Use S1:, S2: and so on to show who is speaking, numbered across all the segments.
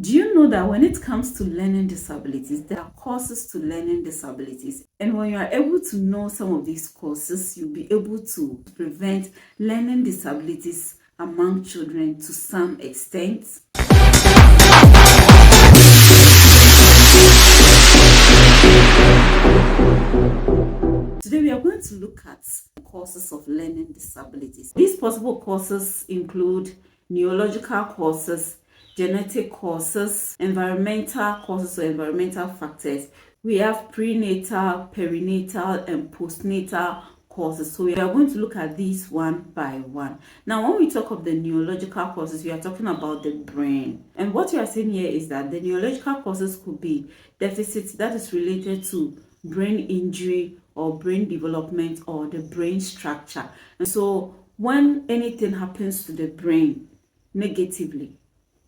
S1: Do you know that when it comes to learning disabilities, there are courses to learning disabilities? And when you are able to know some of these courses, you'll be able to prevent learning disabilities among children to some extent. Today we are going to look at courses of learning disabilities. These possible courses include neurological courses, genetic courses, environmental courses or environmental factors. We have prenatal, perinatal, and postnatal courses. So we are going to look at these one by one. Now, when we talk of the neurological courses, we are talking about the brain. And what we are saying here is that the neurological courses could be deficits that is related to brain injury or brain development or the brain structure. And so when anything happens to the brain negatively,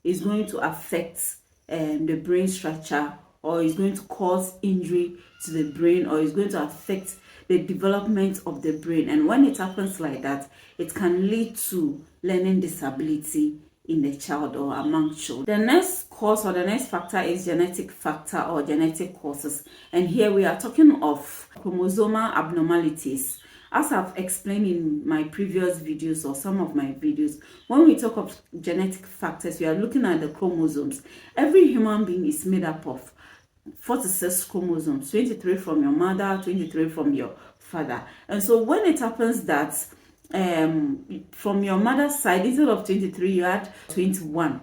S1: it's going to affect the brain structure, or is going to cause injury to the brain, or is going to affect the development of the brain. And when it happens like that, it can lead to learning disability in the child or among children. The next cause or the next factor is genetic factor or genetic causes. And here we are talking of chromosomal abnormalities. As I've explained in my previous videos or some of my videos, when we talk of genetic factors, we are looking at the chromosomes. Every human being is made up of 46 chromosomes, 23 from your mother, 23 from your father. And so when it happens that from your mother's side, instead of 23, you had 21.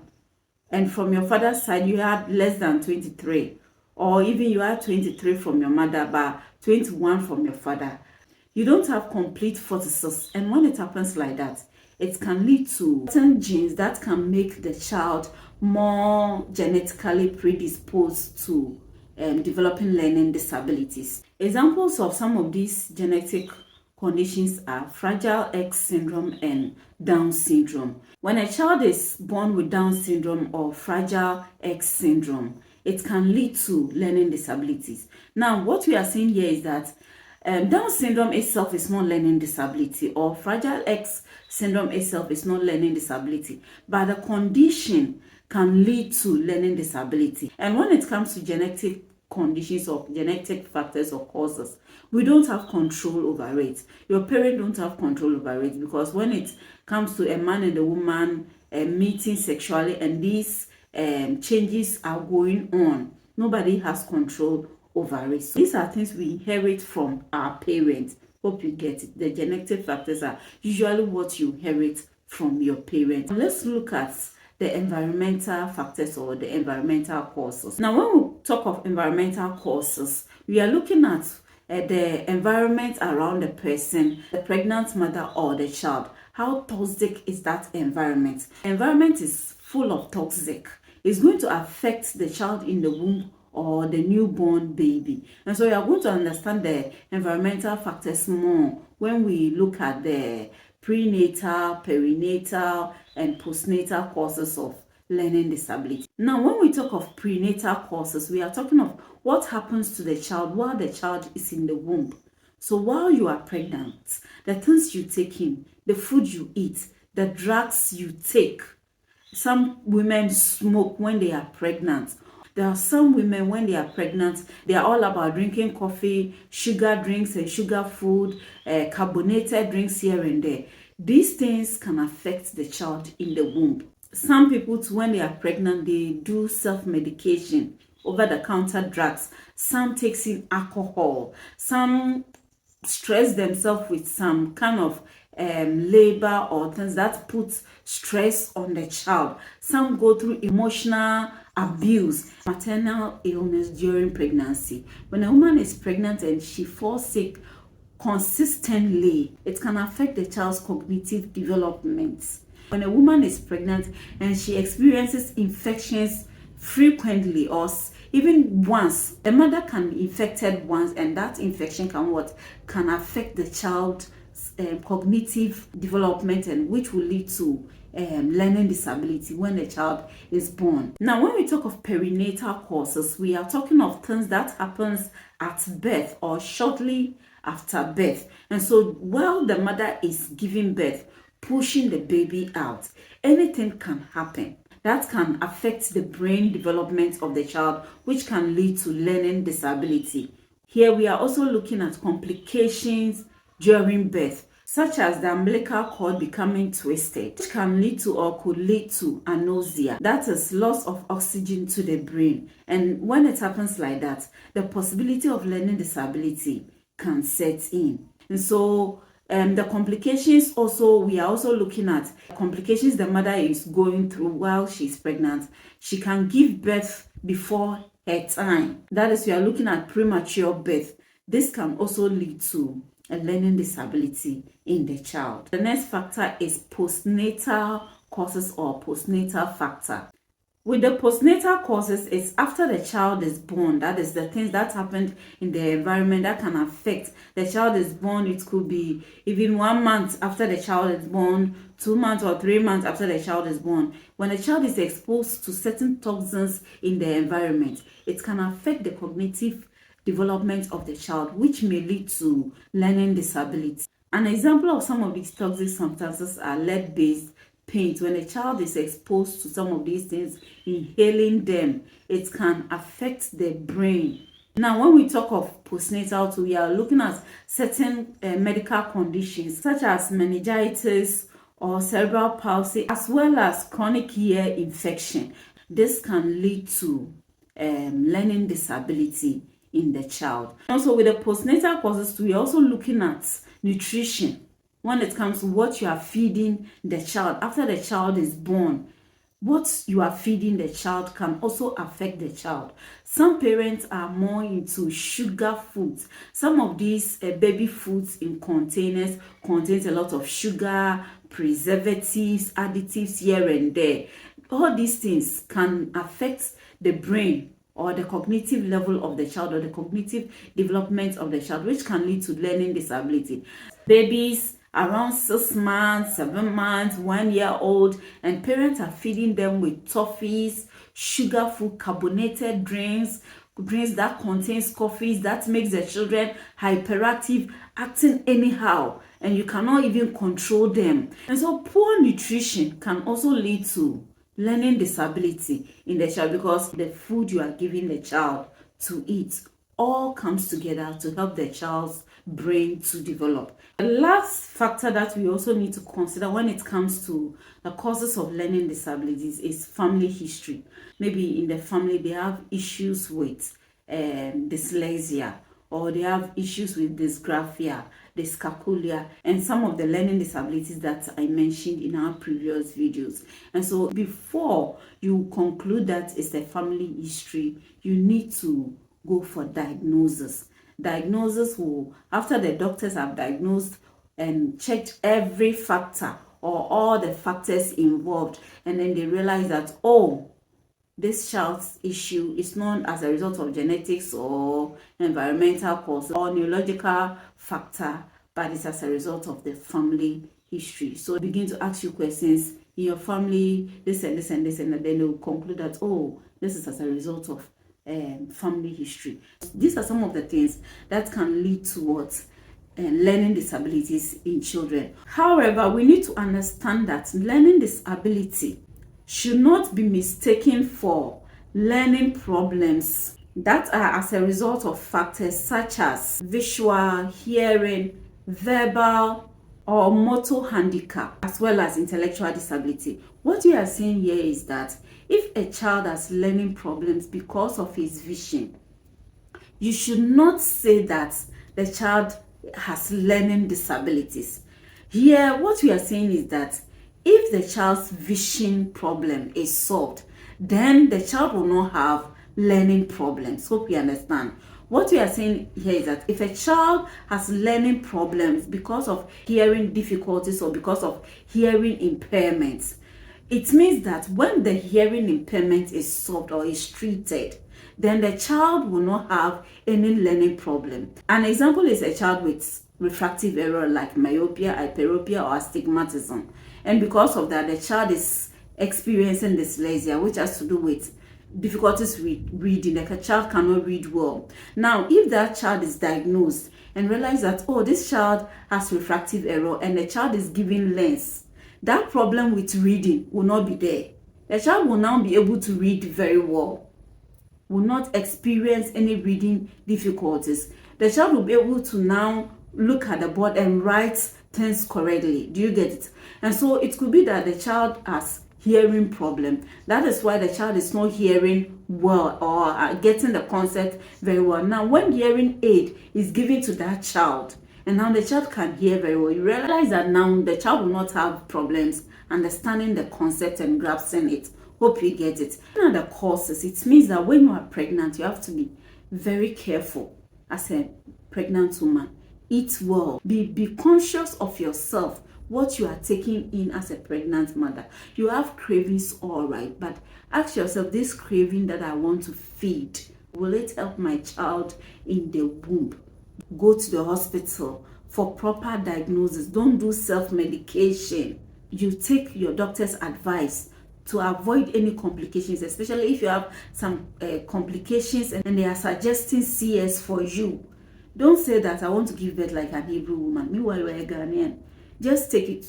S1: And from your father's side, you had less than 23. Or even you had 23 from your mother, but 21 from your father. You don't have complete 46. And when it happens like that, it can lead to certain genes that can make the child more genetically predisposed to developing learning disabilities. Examples of some of these genetic conditions are Fragile X syndrome and Down syndrome. When a child is born with Down syndrome or Fragile X syndrome, it can lead to learning disabilities. Now, what we are saying here is that Down syndrome itself is not learning disability, or Fragile X syndrome itself is not learning disability, but the condition can lead to learning disability. And when it comes to genetic conditions or genetic factors or causes, we don't have control over it. Your parents don't have control over it, because when it comes to a man and a woman meeting sexually and these changes are going on, nobody has control over it. So these are things we inherit from our parents. Hope you get it. The genetic factors are usually what you inherit from your parents. Let's look at the environmental factors or the environmental causes. Now, when we talk of environmental causes, we are looking at the environment around the person, the pregnant mother or the child. How toxic is that environment? The environment is full of toxic. It's going to affect the child in the womb or the newborn baby. And so you are going to understand the environmental factors more when we look at the prenatal, perinatal, and postnatal causes of learning disability. Now, when we talk of prenatal causes, we are talking of what happens to the child while the child is in the womb. So while you are pregnant, the things you take in, the food you eat, the drugs you take. Some women smoke when they are pregnant. There are some women, when they are pregnant, they are all about drinking coffee, sugar drinks and sugar food, carbonated drinks here and there. These things can affect the child in the womb. Some people too, when they are pregnant, they do self-medication, over-the-counter drugs. Some takes in alcohol. Some stress themselves with some kind of labor or things that put stress on the child. Some go through emotional abuse, maternal illness during pregnancy. When a woman is pregnant and she falls sick consistently, it can affect the child's cognitive development. When a woman is pregnant and she experiences infections frequently or even once, the mother can be infected once, and that infection can affect the child's cognitive development, and which will lead to learning disability when the child is born. Now, when we talk of perinatal causes, we are talking of things that happens at birth or shortly after birth. And so while the mother is giving birth, pushing the baby out, anything can happen. that can affect the brain development of the child, which can lead to learning disability. Here we are also looking at complications during birth, such as the umbilical cord becoming twisted, which can lead to or could lead to anosmia. That is loss of oxygen to the brain. And when it happens like that, the possibility of learning disability can set in. And so the complications also, we are also looking at complications the mother is going through while she's pregnant. She can give birth before her time. That is, we are looking at premature birth. This can also lead to a learning disability in the child. The next factor is postnatal causes or postnatal factor. With the postnatal causes, it's after the child is born. That is the things that happened in the environment that can affect the child is born. It could be even 1 month after the child is born, 2 months or 3 months after the child is born. When the child is exposed to certain toxins in the environment, it can affect the cognitive development of the child, which may lead to learning disability. An example of some of these toxic substances are lead-based paint. When a child is exposed to some of these things, inhaling them, it can affect the brain. Now, when we talk of postnatal, we are looking at certain medical conditions such as meningitis or cerebral palsy, as well as chronic ear infection. This can lead to learning disability in the child. Also, with the postnatal causes, we are also looking at nutrition. When it comes to what you are feeding the child after the child is born, what you are feeding the child can also affect the child. Some parents are more into sugar foods. Some of these baby foods in containers contains a lot of sugar, preservatives, additives here and there. All these things can affect the brain or the cognitive level of the child or the cognitive development of the child, which can lead to learning disability. Babies around 6 months, 7 months, 1 year old, and parents are feeding them with toffees, sugar food, carbonated drinks that contains coffees, that makes the children hyperactive, acting anyhow, and you cannot even control them. And so poor nutrition can also lead to learning disability in the child, because the food you are giving the child to eat all comes together to help the child's brain to develop. The last factor that we also need to consider when it comes to the causes of learning disabilities is family history. Maybe in the family they have issues with dyslexia, or they have issues with dysgraphia, dyscalculia, and some of the learning disabilities that I mentioned in our previous videos. And so before you conclude that it's a family history, you need to go for diagnosis. Diagnosis will, after the doctors have diagnosed and checked every factor or all the factors involved, and then they realize that, oh, this child's issue is not as a result of genetics or environmental cause or neurological factor, but it's as a result of the family history. So begin to ask you questions in your family, this and this and this, and then they will conclude that, oh, this is as a result of family history. These are some of the things that can lead towards learning disabilities in children. However, we need to understand that learning disability should not be mistaken for learning problems that are as a result of factors such as visual, hearing, verbal, or motor handicap, as well as intellectual disability. What we are saying here is that if a child has learning problems because of his vision, you should not say that the child has learning disabilities. Here, what we are saying is that if the child's vision problem is solved, then the child will not have learning problems. Hope you understand. What we are saying here is that if a child has learning problems because of hearing difficulties or because of hearing impairments, it means that when the hearing impairment is solved or is treated, then the child will not have any learning problem. An example is a child with refractive error like myopia, hyperopia, or astigmatism. And because of that, the child is experiencing dyslexia, which has to do with difficulties with reading. Like a child cannot read well. Now, if that child is diagnosed and realize that, oh, this child has refractive error, and the child is given lens, that problem with reading will not be there. The child will now be able to read very well, will not experience any reading difficulties. The child will be able to now look at the board and write things correctly. Do you get it? And so it could be that the child has hearing problem. That is why the child is not hearing well or getting the concept very well. Now, when hearing aid is given to that child, and now the child can hear very well, you realize that now the child will not have problems understanding the concept and grasping it. Hope you get it. Now the causes, it means that when you are pregnant, you have to be very careful as a pregnant woman. Eat well. Be conscious of yourself, what you are taking in as a pregnant mother. You have cravings, all right, but ask yourself, this craving that I want to feed, will it help my child in the womb? Go to the hospital for proper diagnosis. Don't do self-medication. You take your doctor's advice to avoid any complications, especially if you have some complications and they are suggesting CS for you. Don't say that I want to give birth like an Hebrew woman. Meanwhile, you're a Ghanaian. Just take it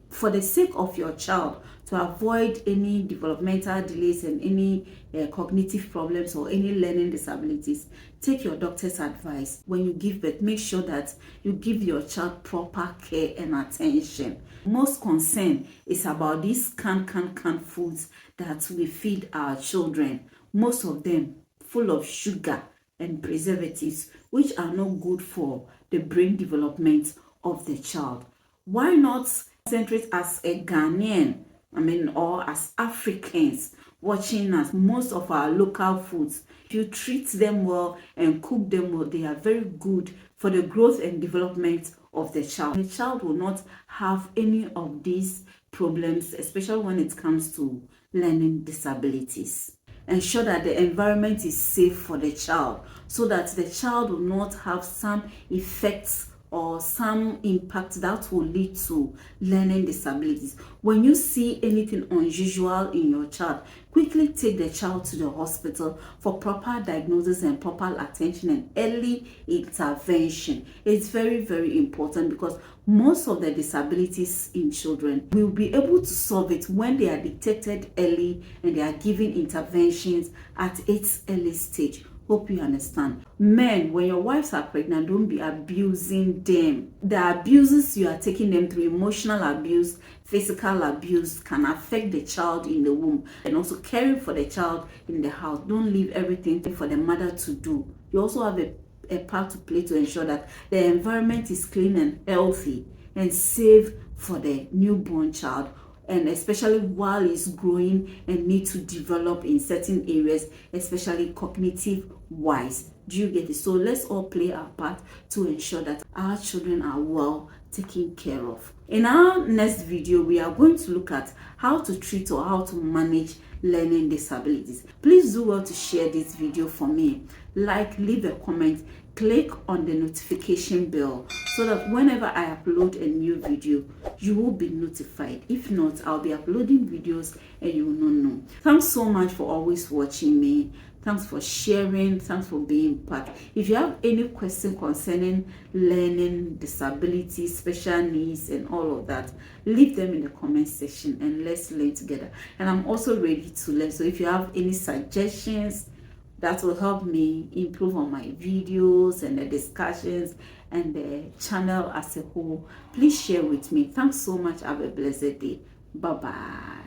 S1: for the sake of your child, to avoid any developmental delays and any cognitive problems or any learning disabilities. Take your doctor's advice. When you give birth, make sure that you give your child proper care and attention. Most concern is about these canned foods that we feed our children. Most of them full of sugar and preservatives, which are not good for the brain development of the child. Why not concentrate as a Ghanaian, or as Africans watching us, most of our local foods, if you treat them well and cook them well, they are very good for the growth and development of the child. The child will not have any of these problems, especially when it comes to learning disabilities. Ensure that the environment is safe for the child, so that the child will not have some effects or some impact that will lead to learning disabilities. When you see anything unusual in your child, quickly take the child to the hospital for proper diagnosis and proper attention and early intervention. It's very, very important, because most of the disabilities in children will be able to solve it when they are detected early and they are given interventions at its early stage. Hope you understand. Men, when your wives are pregnant, don't be abusing them. The abuses you are taking them through, emotional abuse, physical abuse, can affect the child in the womb, and also caring for the child in the house. Don't leave everything for the mother to do. You also have a part to play to ensure that the environment is clean and healthy and safe for the newborn child, and especially while it's growing and need to develop in certain areas, especially cognitive wise. Do you get it? So let's all play our part to ensure that our children are well taken care of. In our next video, we are going to look at how to treat or how to manage learning disabilities. Please do well to share this video for me. Like, leave a comment, click on the notification bell, so that whenever I upload a new video, you will be notified. If not, I'll be uploading videos and you will not know. Thanks so much for always watching me. Thanks for sharing. Thanks for being part. If you have any question concerning learning disabilities, special needs, and all of that, leave them in the comment section and let's learn together. And I'm also ready to learn. So if you have any suggestions that will help me improve on my videos and the discussions and the channel as a whole, please share with me. Thanks so much. Have a blessed day. Bye bye.